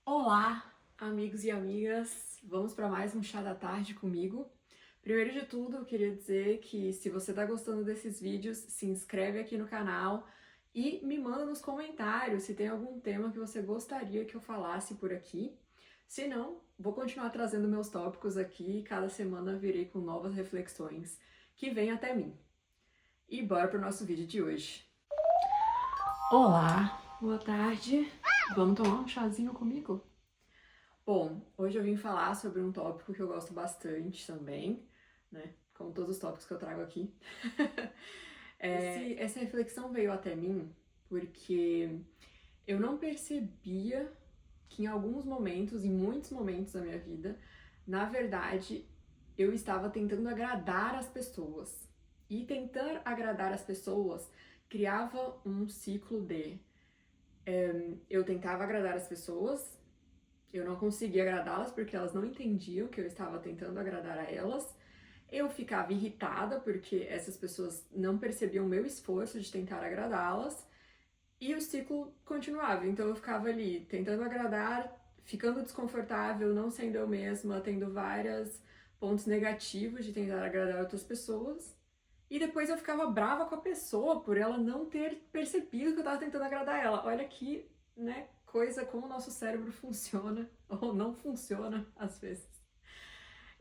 Olá, amigos e amigas! Vamos para mais um chá da tarde comigo. Primeiro de tudo, eu queria dizer que se você está gostando desses vídeos, se inscreve aqui no canal e me manda nos comentários se tem algum tema que você gostaria que eu falasse por aqui. Se não, vou continuar trazendo meus tópicos aqui e cada semana virei com novas reflexões que vêm até mim. E bora pro nosso vídeo de hoje. Olá, boa tarde. Vamos tomar um chazinho comigo? Bom, hoje eu vim falar sobre um tópico que eu gosto bastante também, né? Como todos os tópicos que eu trago aqui. Essa reflexão veio até mim porque eu não percebia que em alguns momentos, em muitos momentos da minha vida, na verdade, eu estava tentando agradar as pessoas. E tentar agradar as pessoas criava um ciclo de eu tentava agradar as pessoas, eu não conseguia agradá-las porque elas não entendiam que eu estava tentando agradar a elas. Eu ficava irritada porque essas pessoas não percebiam o meu esforço de tentar agradá-las. E o ciclo continuava. Então eu ficava ali tentando agradar, ficando desconfortável, não sendo eu mesma, tendo vários pontos negativos de tentar agradar outras pessoas. E depois eu ficava brava com a pessoa por ela não ter percebido que eu estava tentando agradar ela. Olha que, né, coisa como o nosso cérebro funciona ou não funciona às vezes.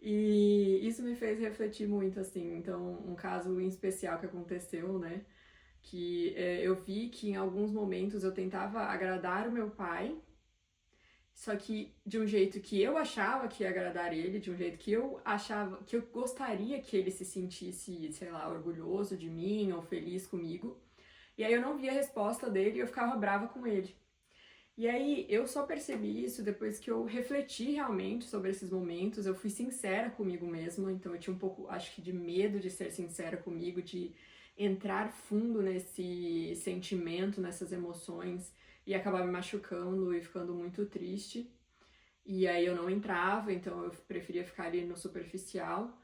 E isso me fez refletir muito, assim. Então, um caso em especial que aconteceu, né, que eu vi que em alguns momentos eu tentava agradar o meu pai, só que de um jeito que eu achava que ia agradar ele, de um jeito que eu achava, que eu gostaria que ele se sentisse, sei lá, orgulhoso de mim ou feliz comigo. E aí eu não via a resposta dele e eu ficava brava com ele. E aí eu só percebi isso depois que eu refleti realmente sobre esses momentos, eu fui sincera comigo mesma, então eu tinha um pouco, acho que de medo de ser sincera comigo, de entrar fundo nesse sentimento, nessas emoções e acabar me machucando e ficando muito triste. E aí eu não entrava, então eu preferia ficar ali no superficial.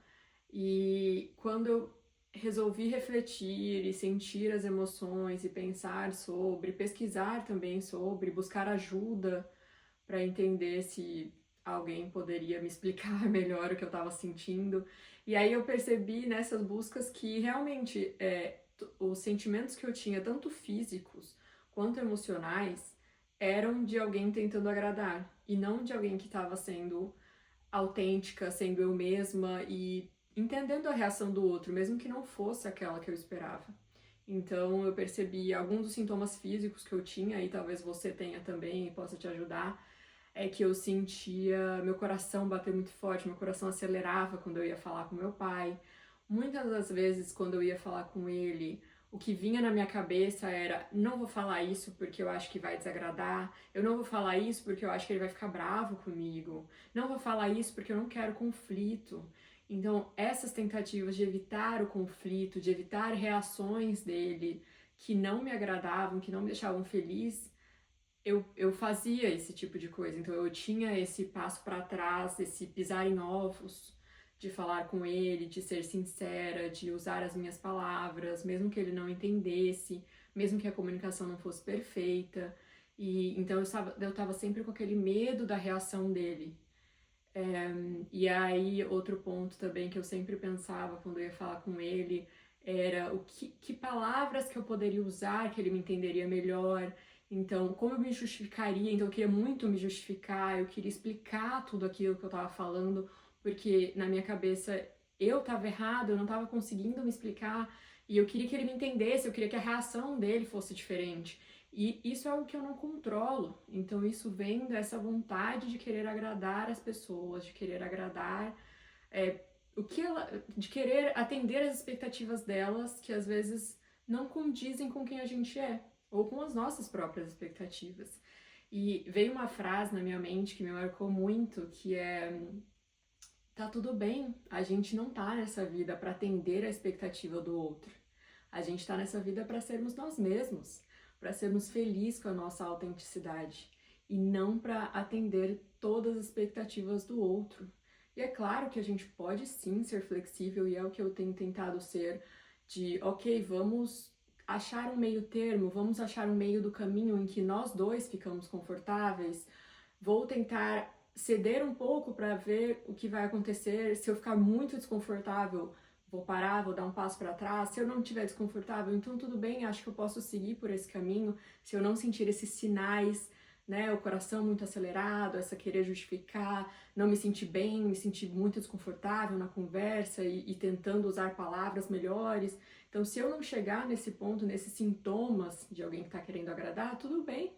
E quando eu resolvi refletir e sentir as emoções e pensar sobre, pesquisar também sobre, buscar ajuda para entender se alguém poderia me explicar melhor o que eu estava sentindo. E aí eu percebi nessas buscas que realmente os sentimentos que eu tinha, tanto físicos quanto emocionais, eram de alguém tentando agradar e não de alguém que estava sendo autêntica, sendo eu mesma e entendendo a reação do outro, mesmo que não fosse aquela que eu esperava. Então eu percebi alguns dos sintomas físicos que eu tinha, e talvez você tenha também e possa te ajudar, é que eu sentia meu coração bater muito forte, meu coração acelerava quando eu ia falar com meu pai. Muitas das vezes, quando eu ia falar com ele, o que vinha na minha cabeça era: não vou falar isso porque eu acho que vai desagradar, eu não vou falar isso porque eu acho que ele vai ficar bravo comigo, não vou falar isso porque eu não quero conflito. Então, essas tentativas de evitar o conflito, de evitar reações dele que não me agradavam, que não me deixavam feliz, eu fazia esse tipo de coisa. Então, eu tinha esse passo para trás, esse pisar em ovos, de falar com ele, de ser sincera, de usar as minhas palavras, mesmo que ele não entendesse, mesmo que a comunicação não fosse perfeita. E então eu estava sempre com aquele medo da reação dele. E aí, outro ponto também que eu sempre pensava quando eu ia falar com ele era que palavras que eu poderia usar que ele me entenderia melhor. Então, como eu me justificaria? Então, eu queria muito me justificar, eu queria explicar tudo aquilo que eu tava falando, porque na minha cabeça eu tava errado, eu não tava conseguindo me explicar, e eu queria que ele me entendesse, eu queria que a reação dele fosse diferente. E isso é algo que eu não controlo. Então isso vem dessa vontade de querer agradar as pessoas, de querer agradar de querer atender as expectativas delas, que às vezes não condizem com quem a gente é, ou com as nossas próprias expectativas. E veio uma frase na minha mente que me marcou muito, que é: tá tudo bem, a gente não tá nessa vida para atender a expectativa do outro. A gente tá nessa vida para sermos nós mesmos, para sermos felizes com a nossa autenticidade e não para atender todas as expectativas do outro. E é claro que a gente pode sim ser flexível, e é o que eu tenho tentado ser, de ok, vamos achar um meio termo, vamos achar um meio do caminho em que nós dois ficamos confortáveis, vou tentar ceder um pouco para ver o que vai acontecer. Se eu ficar muito desconfortável, vou parar, vou dar um passo para trás. Se eu não estiver desconfortável, então tudo bem, acho que eu posso seguir por esse caminho. Se eu não sentir esses sinais, né, o coração muito acelerado, essa querer justificar, não me sentir bem, me sentir muito desconfortável na conversa e tentando usar palavras melhores. Então, se eu não chegar nesse ponto, nesses sintomas de alguém que está querendo agradar, tudo bem.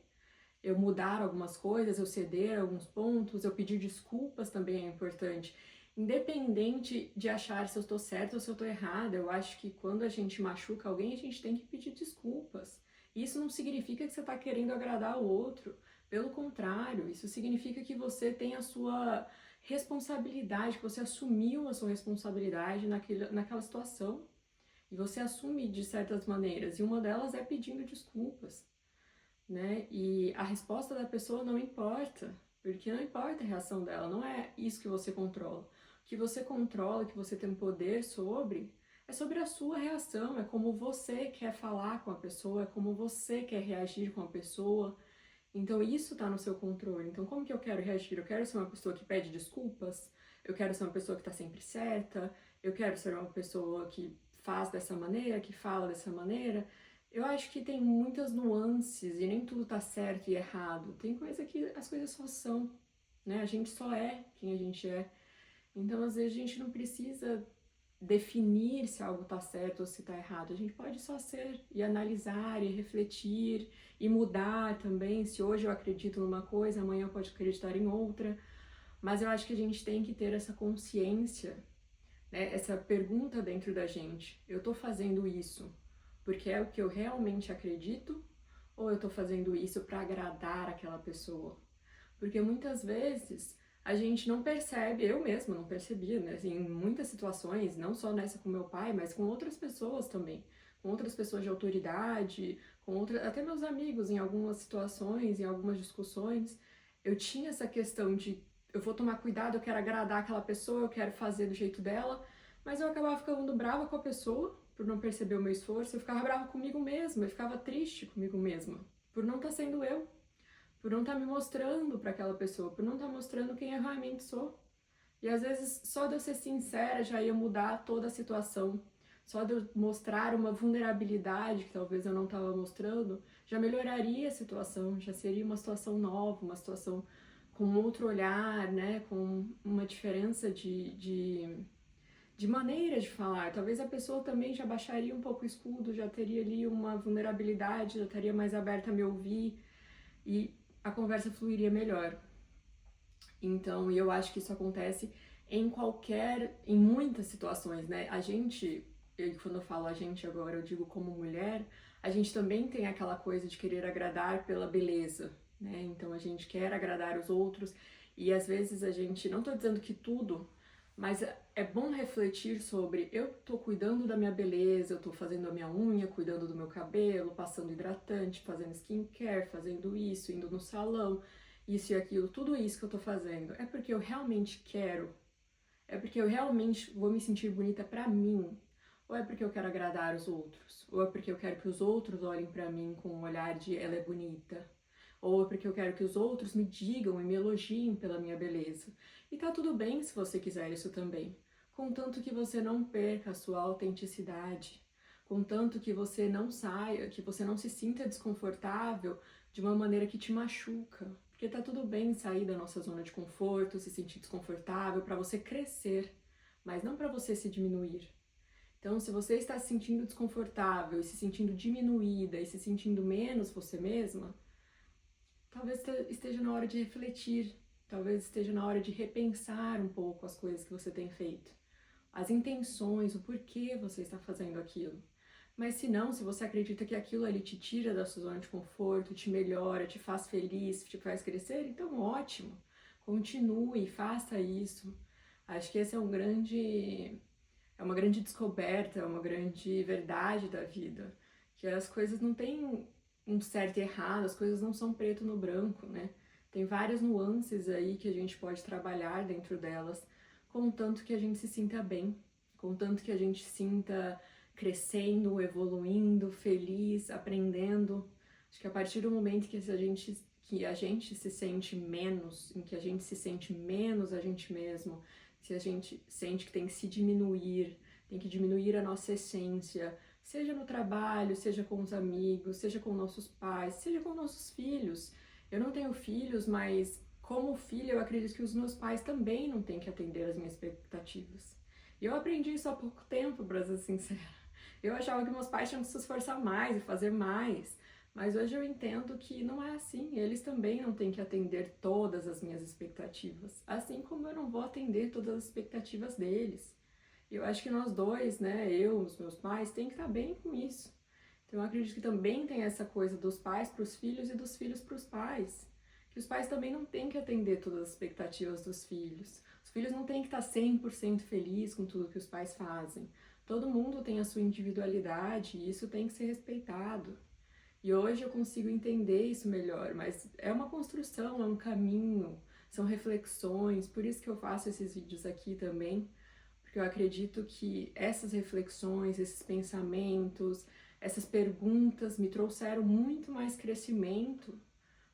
Eu mudar algumas coisas, eu ceder alguns pontos, eu pedir desculpas também é importante. Independente de achar se eu estou certa ou se eu estou errada, eu acho que quando a gente machuca alguém, a gente tem que pedir desculpas. Isso não significa que você está querendo agradar o outro. Pelo contrário, isso significa que você tem a sua responsabilidade, que você assumiu a sua responsabilidade naquela situação. E você assume de certas maneiras, e uma delas é pedindo desculpas, né? E a resposta da pessoa não importa, porque não importa a reação dela, não é isso que você controla. O que você controla, que você tem poder sobre, é sobre a sua reação, é como você quer falar com a pessoa, é como você quer reagir com a pessoa. Então isso está no seu controle. Então como que eu quero reagir? Eu quero ser uma pessoa que pede desculpas? Eu quero ser uma pessoa que está sempre certa? Eu quero ser uma pessoa que faz dessa maneira, que fala dessa maneira? Eu acho que tem muitas nuances e nem tudo tá certo e errado. Tem coisa que as coisas só são, né? A gente só é quem a gente é. Então, às vezes, a gente não precisa definir se algo tá certo ou se tá errado. A gente pode só ser e analisar e refletir e mudar também. Se hoje eu acredito numa coisa, amanhã eu posso acreditar em outra. Mas eu acho que a gente tem que ter essa consciência, né? Essa pergunta dentro da gente. Eu tô fazendo isso porque é o que eu realmente acredito? Ou eu tô fazendo isso para agradar aquela pessoa? Porque muitas vezes a gente não percebe, eu mesma não percebia, né? Assim, em muitas situações, não só nessa com meu pai, mas com outras pessoas também, com outras pessoas de autoridade, até meus amigos em algumas situações, em algumas discussões, eu tinha essa questão de eu vou tomar cuidado, eu quero agradar aquela pessoa, eu quero fazer do jeito dela, mas eu acabava ficando brava com a pessoa por não perceber o meu esforço, eu ficava brava comigo mesma, eu ficava triste comigo mesma por não estar sendo eu, por não estar me mostrando para aquela pessoa, por não estar mostrando quem eu realmente sou. E às vezes só de eu ser sincera já ia mudar toda a situação. Só de eu mostrar uma vulnerabilidade que talvez eu não estava mostrando, já melhoraria a situação, já seria uma situação nova, uma situação com outro olhar, né? Com uma diferença de maneira de falar. Talvez a pessoa também já baixaria um pouco o escudo, já teria ali uma vulnerabilidade, já estaria mais aberta a me ouvir e a conversa fluiria melhor. Então, eu acho que isso acontece em muitas situações, né? Quando eu falo a gente agora, eu digo como mulher, a gente também tem aquela coisa de querer agradar pela beleza, né? Então, a gente quer agradar os outros e às vezes a gente, não tô dizendo que tudo, mas é bom refletir sobre eu tô cuidando da minha beleza, eu tô fazendo a minha unha, cuidando do meu cabelo, passando hidratante, fazendo skincare, fazendo isso, indo no salão, isso e aquilo, tudo isso que eu tô fazendo, é porque eu realmente quero? É porque eu realmente vou me sentir bonita pra mim? Ou é porque eu quero agradar os outros? Ou é porque eu quero que os outros olhem pra mim com um olhar de ela é bonita? Ou é porque eu quero que os outros me digam e me elogiem pela minha beleza? E tá tudo bem se você quiser isso também, contanto que você não perca a sua autenticidade, contanto que você não saia, que você não se sinta desconfortável de uma maneira que te machuca. Porque tá tudo bem sair da nossa zona de conforto, se sentir desconfortável para você crescer, mas não para você se diminuir. Então, se você está se sentindo desconfortável e se sentindo diminuída e se sentindo menos você mesma, talvez esteja na hora de refletir, talvez esteja na hora de repensar um pouco as coisas que você tem feito, as intenções, o porquê você está fazendo aquilo. Mas se não, se você acredita que aquilo ali te tira da sua zona de conforto, te melhora, te faz feliz, te faz crescer, então ótimo. Continue, faça isso. Acho que esse é uma grande descoberta, é uma grande verdade da vida, que as coisas não têm um certo e errado, as coisas não são preto no branco, né? Tem várias nuances aí que a gente pode trabalhar dentro delas, contanto que a gente se sinta bem, contanto que a gente sinta crescendo, evoluindo, feliz, aprendendo. Acho que a partir do momento que a gente que a gente se sente menos, em que a gente se sente menos a gente mesmo, se a gente sente que tem que se diminuir, tem que diminuir a nossa essência, seja no trabalho, seja com os amigos, seja com nossos pais, seja com nossos filhos. Eu não tenho filhos, mas como filha eu acredito que os meus pais também não têm que atender às minhas expectativas. E eu aprendi isso há pouco tempo, pra ser sincera. Eu achava que meus pais tinham que se esforçar mais e fazer mais, mas hoje eu entendo que não é assim. Eles também não têm que atender todas as minhas expectativas, assim como eu não vou atender todas as expectativas deles. Eu acho que nós dois, né, eu, os meus pais, tem que estar bem com isso. Então eu acredito que também tem essa coisa dos pais para os filhos e dos filhos para os pais. Que os pais também não têm que atender todas as expectativas dos filhos. Os filhos não têm que estar 100% felizes com tudo que os pais fazem. Todo mundo tem a sua individualidade e isso tem que ser respeitado. E hoje eu consigo entender isso melhor, mas é uma construção, é um caminho, são reflexões, por isso que eu faço esses vídeos aqui também, porque eu acredito que essas reflexões, esses pensamentos, essas perguntas me trouxeram muito mais crescimento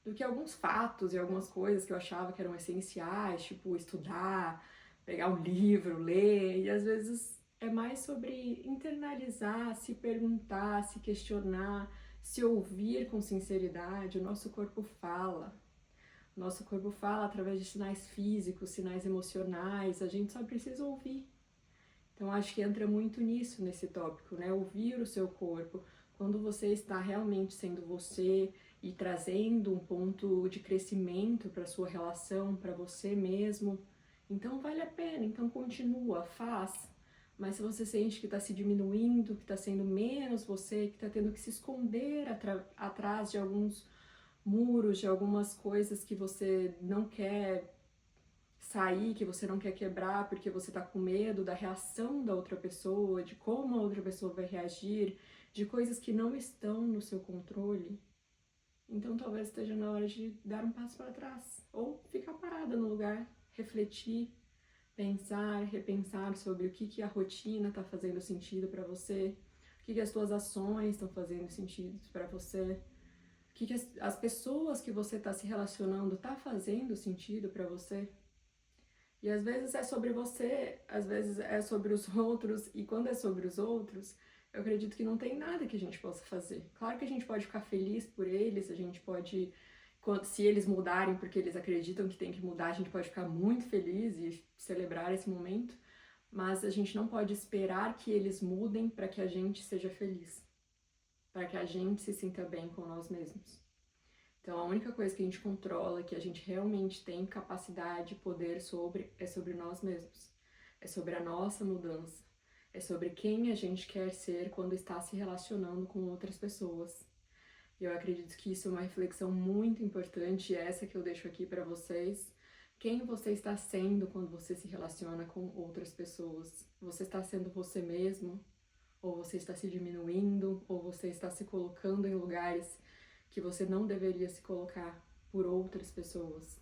do que alguns fatos e algumas coisas que eu achava que eram essenciais, tipo estudar, pegar um livro, ler, e às vezes é mais sobre internalizar, se perguntar, se questionar, se ouvir com sinceridade. O nosso corpo fala. O nosso corpo fala através de sinais físicos, sinais emocionais, a gente só precisa ouvir. Então acho que entra muito nisso, nesse tópico, né? Ouvir o seu corpo. Quando você está realmente sendo você e trazendo um ponto de crescimento para sua relação, para você mesmo, então vale a pena, então continua, faz. Mas se você sente que está se diminuindo, que está sendo menos você, que está tendo que se esconder atrás de alguns muros, de algumas coisas que você não quer sair, que você não quer quebrar porque você tá com medo da reação da outra pessoa, de como a outra pessoa vai reagir, de coisas que não estão no seu controle, então talvez esteja na hora de dar um passo para trás ou ficar parada no lugar, refletir, pensar, repensar sobre o que a rotina está fazendo sentido para você, o que as suas ações estão fazendo sentido para você, o que as pessoas que você está se relacionando tá fazendo sentido para você. E às vezes é sobre você, às vezes é sobre os outros, e quando é sobre os outros, eu acredito que não tem nada que a gente possa fazer. Claro que a gente pode ficar feliz por eles, a gente pode, se eles mudarem porque eles acreditam que tem que mudar, a gente pode ficar muito feliz e celebrar esse momento, mas a gente não pode esperar que eles mudem para que a gente seja feliz, para que a gente se sinta bem com nós mesmos. Então a única coisa que a gente controla, que a gente realmente tem capacidade e poder sobre, é sobre nós mesmos. É sobre a nossa mudança. É sobre quem a gente quer ser quando está se relacionando com outras pessoas. E eu acredito que isso é uma reflexão muito importante, essa que eu deixo aqui para vocês. Quem você está sendo quando você se relaciona com outras pessoas? Você está sendo você mesmo? Ou você está se diminuindo? Ou você está se colocando em lugares que você não deveria se colocar por outras pessoas?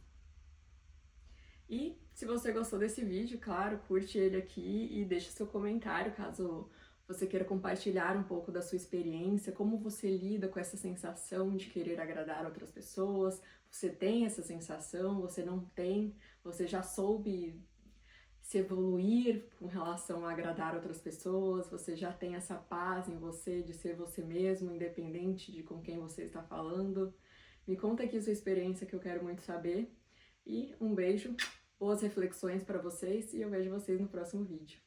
E se você gostou desse vídeo, claro, curte ele aqui e deixa seu comentário caso você queira compartilhar um pouco da sua experiência, como você lida com essa sensação de querer agradar outras pessoas. Você tem essa sensação, você não tem, você já soube se evoluir com relação a agradar outras pessoas, você já tem essa paz em você de ser você mesmo, independente de com quem você está falando. Me conta aqui sua experiência, que eu quero muito saber. E um beijo, boas reflexões para vocês e eu vejo vocês no próximo vídeo.